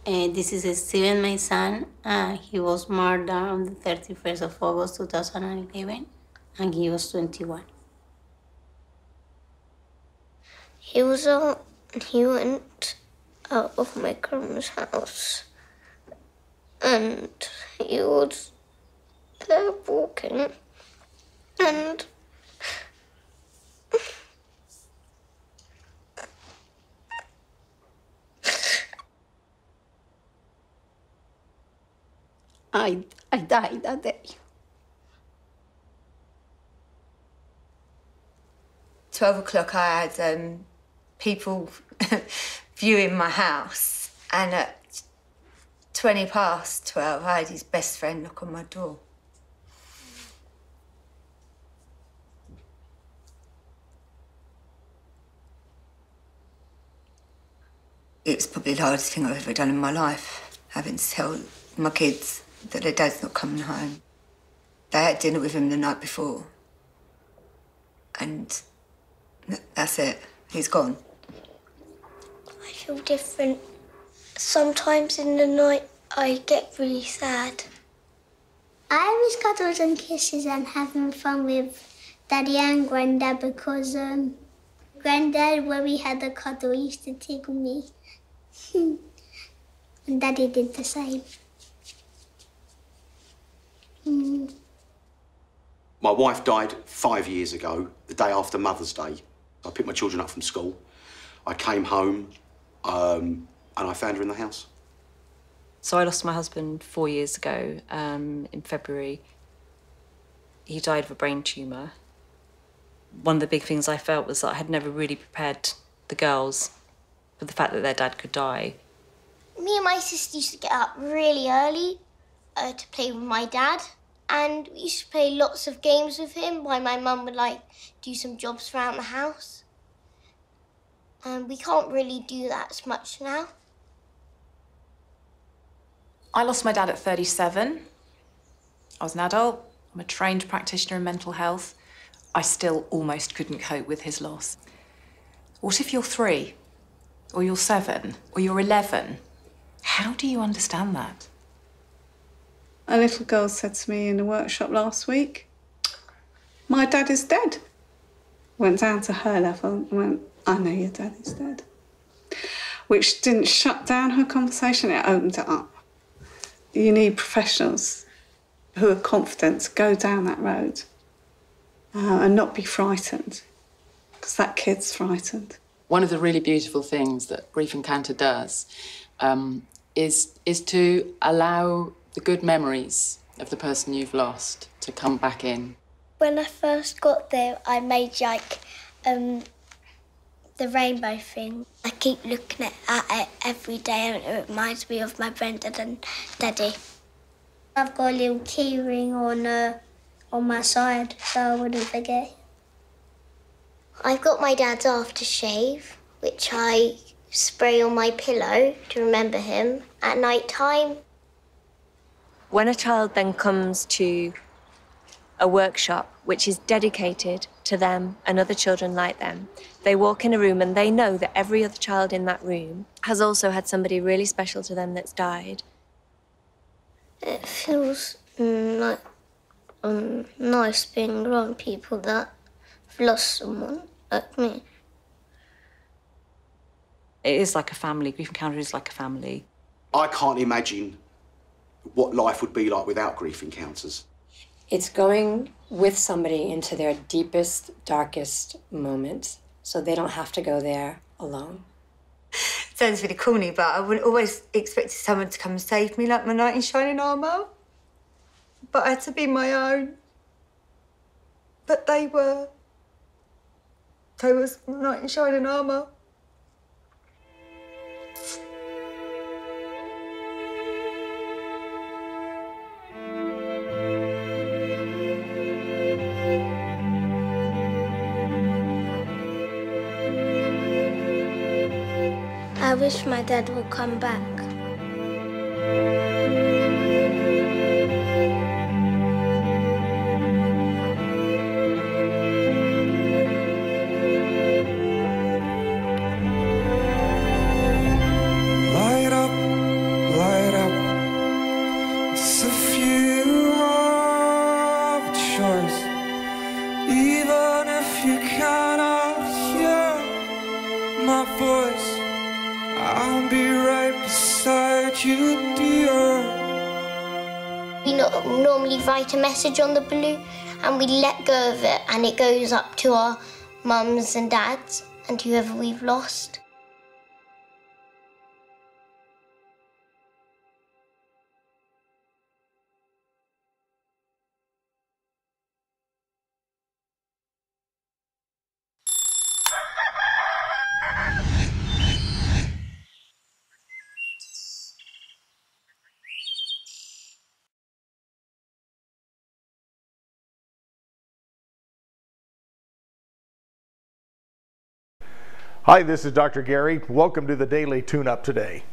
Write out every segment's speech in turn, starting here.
This is Steven, my son. He was murdered on the 31st of August 2011, and he was 21. He went out of my grandma's house, and he was there walking, and I died that day. 12 o'clock, I had people viewing my house, and at 20 past 12, I had his best friend knock on my door. It was probably the hardest thing I've ever done in my life, having to tell my kids that their dad's not coming home. They had dinner with him the night before, and that's it. He's gone. I feel different. Sometimes in the night, I get really sad. I always cuddles and kisses and having fun with Daddy and Granddad because Granddad, when we had a cuddle, used to tickle me. And Daddy did the same. My wife died 5 years ago, the day after Mother's Day. I picked my children up from school. I came home and I found her in the house. So I lost my husband 4 years ago in February. He died of a brain tumour. One of the big things I felt was that I had never really prepared the girls for the fact that their dad could die. Me and my sister used to get up really early to play with my dad. And we used to play lots of games with him while my mum would, do some jobs around the house. And we can't really do that as much now. I lost my dad at 37. I was an adult. I'm a trained practitioner in mental health. I still almost couldn't cope with his loss. What if you're 3, or you're 7, or you're 11? How do you understand that? A little girl said to me in the workshop last week, "My dad is dead." Went down to her level and went, "I know your dad is dead." Which didn't shut down her conversation, it opened it up. You need professionals who are confident to go down that road and not be frightened, because that kid's frightened. One of the really beautiful things that Grief Encounter does is to allow the good memories of the person you've lost to come back in. When I first got there, I made, the rainbow thing. I keep looking at it every day and it reminds me of my granddad and daddy. I've got a little key ring on my side so I wouldn't forget. I've got my dad's aftershave, which I spray on my pillow to remember him at night time. When a child then comes to a workshop which is dedicated to them and other children like them, they walk in a room and they know that every other child in that room has also had somebody really special to them that's died. It feels nice being around people that have lost someone like me. It is like a family. Grief Encounter is like a family. I can't imagine what life would be like without Grief Encounters. It's going with somebody into their deepest, darkest moments, so they don't have to go there alone. Sounds really corny, but I wouldn't always expect someone to come and save me like my knight in shining armour. But I had to be my own. But they were. They was my knight in shining armour. I wish my dad would come back. Light up voice. I'll be right beside you, dear. We normally write a message on the balloon and we let go of it, and it goes up to our mums and dads and whoever we've lost. Hi, this is Dr. Gary. Welcome to the Daily Tune-Up today.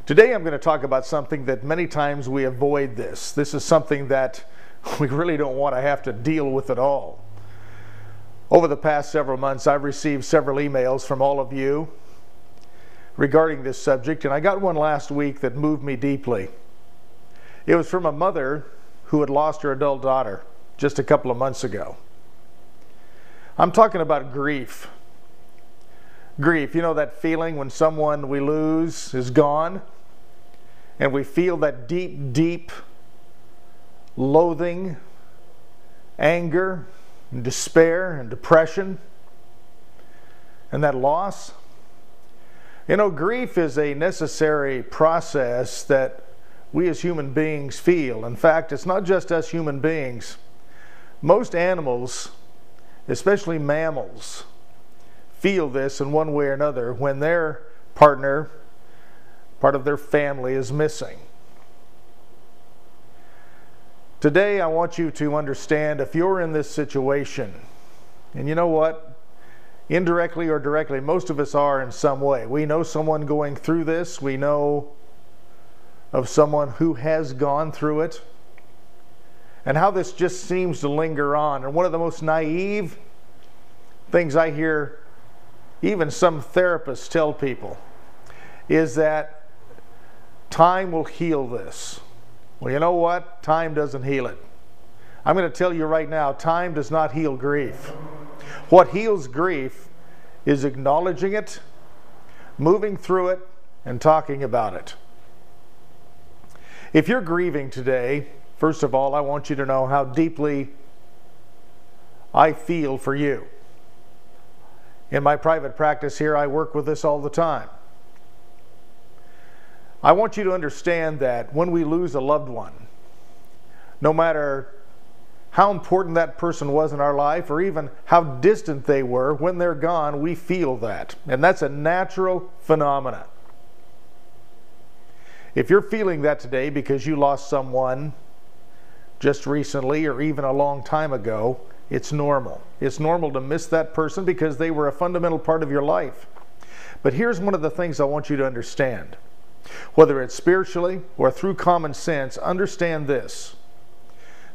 Today I'm going to talk about something that many times we avoid this. This is something that we really don't want to have to deal with at all. Over the past several months, I've received several emails from all of you regarding this subject, and I got one last week that moved me deeply. It was from a mother who had lost her adult daughter just a couple of months ago. I'm talking about grief. Grief, you know that feeling when someone we lose is gone, and we feel that deep, deep loathing, anger, and despair, and depression, and that loss. You know, grief is a necessary process that we as human beings feel. In fact, it's not just us human beings. Most animals, especially mammals, feel this in one way or another when their partner, part of their family, is missing. Today I want you to understand, if you're in this situation, and you know what, indirectly or directly, most of us are in some way. We know someone going through this. We know of someone who has gone through it, and how this just seems to linger on. And one of the most naive things I hear even some therapists tell people is that time will heal this. Well, you know what? Time doesn't heal it. I'm going to tell you right now, time does not heal grief. What heals grief is acknowledging it, moving through it, and talking about it. If you're grieving today, first of all, I want you to know how deeply I feel for you. In my private practice here, I work with this all the time. I want you to understand that when we lose a loved one, no matter how important that person was in our life or even how distant they were, when they're gone, we feel that. And that's a natural phenomenon. If you're feeling that today because you lost someone just recently or even a long time ago, it's normal. It's normal to miss that person because they were a fundamental part of your life. But here's one of the things I want you to understand. Whether it's spiritually or through common sense, understand this: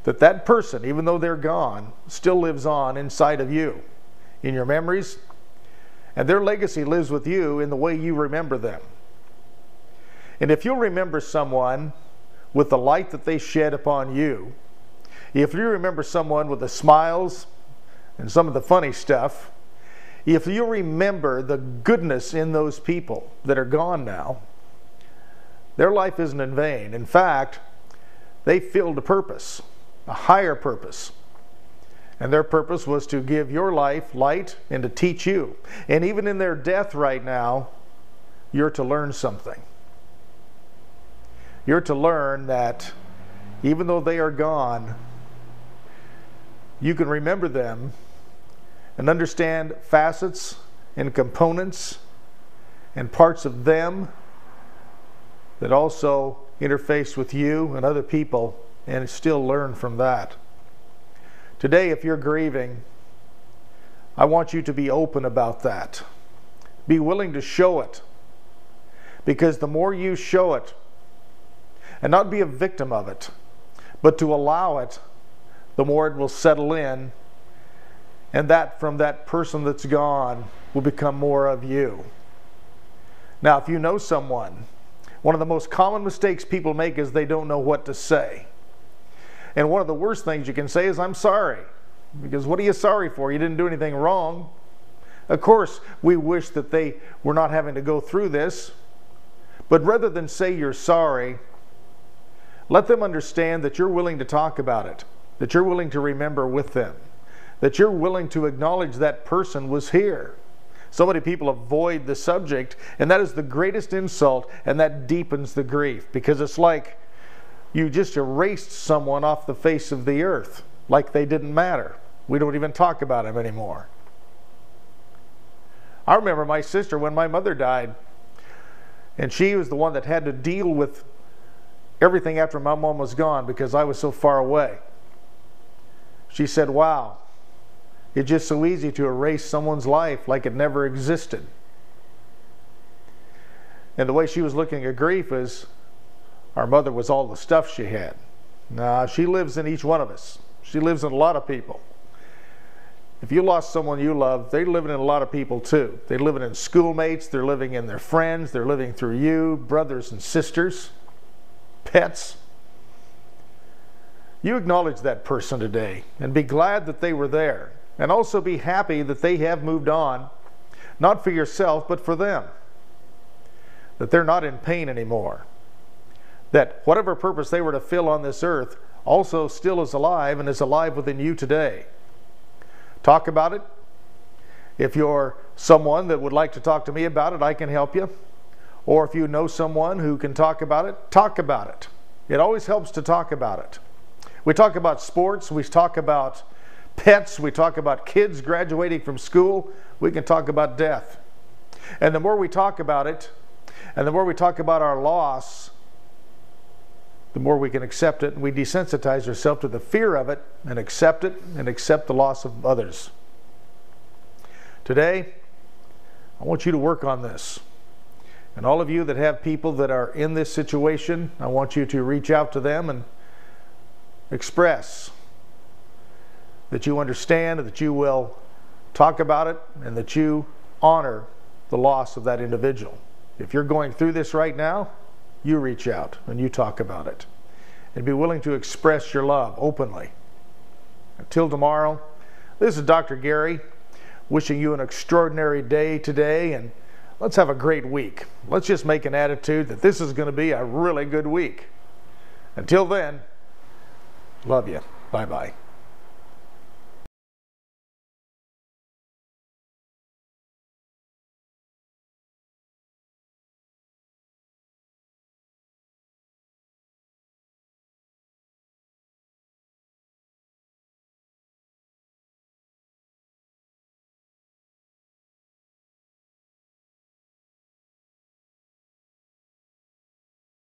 that that person, even though they're gone, still lives on inside of you, in your memories, and their legacy lives with you in the way you remember them. And if you'll remember someone with the light that they shed upon you, if you remember someone with the smiles and some of the funny stuff, if you remember the goodness in those people that are gone now, their life isn't in vain. In fact, they filled a purpose, a higher purpose. And their purpose was to give your life light and to teach you. And even in their death right now, you're to learn something. You're to learn that even though they are gone, you can remember them and understand facets and components and parts of them that also interface with you and other people, and still learn from that. Today, if you're grieving, I want you to be open about that. Be willing to show it, because the more you show it, and not be a victim of it, but to allow it, the more it will settle in, and that from that person that's gone will become more of you. Now, if you know someone, one of the most common mistakes people make is they don't know what to say. And one of the worst things you can say is, "I'm sorry." Because what are you sorry for? You didn't do anything wrong. Of course, we wish that they were not having to go through this, but rather than say you're sorry, let them understand that you're willing to talk about it, that you're willing to remember with them, that you're willing to acknowledge that person was here. So many people avoid the subject, and that is the greatest insult, and that deepens the grief, because it's like you just erased someone off the face of the earth, like they didn't matter. We don't even talk about them anymore. I remember my sister when my mother died, and she was the one that had to deal with everything after my mom was gone because I was so far away. She said, wow, it's just so easy to erase someone's life like it never existed. And the way she was looking at grief is our mother was all the stuff she had. Nah, she lives in each one of us. She lives in a lot of people. If you lost someone you love, they're living in a lot of people too. They're living in schoolmates, they're living in their friends, they're living through you, brothers and sisters, pets. You acknowledge that person today and be glad that they were there. And also be happy that they have moved on, not for yourself, but for them. That they're not in pain anymore. That whatever purpose they were to fill on this earth also still is alive and is alive within you today. Talk about it. If you're someone that would like to talk to me about it, I can help you. Or if you know someone who can talk about it, talk about it. It always helps to talk about it. We talk about sports, we talk about pets, we talk about kids graduating from school, we can talk about death. And the more we talk about it, and the more we talk about our loss, the more we can accept it, and we desensitize ourselves to the fear of it and accept it and accept the loss of others. Today, I want you to work on this. And all of you that have people that are in this situation, I want you to reach out to them and express that you understand, that you will talk about it, and that you honor the loss of that individual. If you're going through this right now, you reach out and you talk about it. And be willing to express your love openly. Until tomorrow, this is Dr. Gary wishing you an extraordinary day today, and let's have a great week. Let's just make an attitude that this is going to be a really good week. Until then, love you. Bye-bye.